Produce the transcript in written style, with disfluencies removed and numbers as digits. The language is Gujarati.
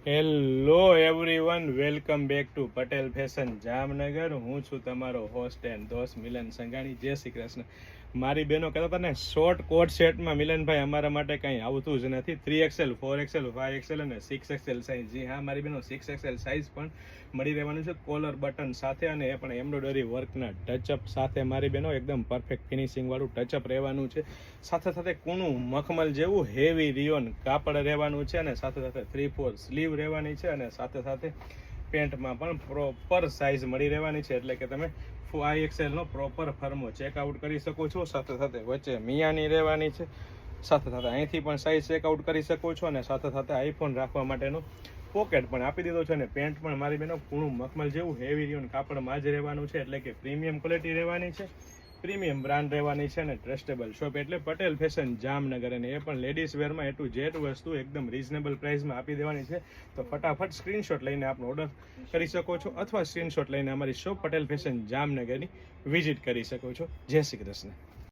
Hello everyone, welcome back to Patel fashion Jamnagar. હું છું તમારો હોસ્ટ એન્ડ દોસ્ત મિલન સંઘાણી. જય શ્રી કૃષ્ણ. મારી બહેનો કહેતા હતા ને, શોર્ટ કોટ સેટમાં મિલનભાઈ અમારા માટે કંઈ આવતું જ નથી. 3XL, 4XL, 5XL અને 6XL સાઇઝ. જી હા મારી બહેનો, 6XL સાઇઝ પણ મળી રહેવાનું છે, કોલર બટન સાથે, અને એ પણ એમ્બ્રોઇડરી વર્કના ટચઅપ સાથે. મારી બહેનો એકદમ પરફેક્ટ ફિનિશિંગ વાળું ટચઅપ રહેવાનું છે. સાથે સાથે કૂણું મખમલ જેવું હેવી રિયોન કાપડ રહેવાનું છે, અને સાથે સાથે 3/4 સ્લીવ રહેવાની છે, અને સાથે સાથે પેન્ટમાં પણ પ્રોપર સાઇઝ મળી રહેવાની છે. એટલે કે તમે 5XL નો પ્રોપર ફર્મો ચેકઆઉટ કરી શકો છો. સાથે સાથે વચ્ચે મિયાની રહેવાની છે, સાથે સાથે અહીંથી પણ સાઇઝ ચેકઆઉટ કરી શકો છો, અને સાથે સાથે આઈફોન રાખવા માટેનો પોકેટ પણ આપી દીધો છે. અને પેન્ટ પણ મારી બેનો કૂણું મખમલ જેવું હેવી રિયોન કાપડમાં જ રહેવાનું છે. એટલે કે પ્રીમિયમ ક્વોલિટી રહેવાની છે, પ્રીમિયમ બ્રાન્ડ રહેવાની છે, અને ટ્રસ્ટેબલ શોપ એટલે પટેલ ફેશન જામનગર. અને એ પણ લેડીઝ વેરમાં A to Z વસ્તુ એકદમ રીઝનેબલ પ્રાઇસમાં આપી દેવાની છે. તો ફટાફટ સ્ક્રીનશોટ લઈને આપનો ઓર્ડર કરી શકો છો, અથવા સ્ક્રીનશોટ લઈને અમારી શોપ પટેલ ફેશન જામનગરની વિઝિટ કરી શકો છો. જય શ્રી કૃષ્ણ.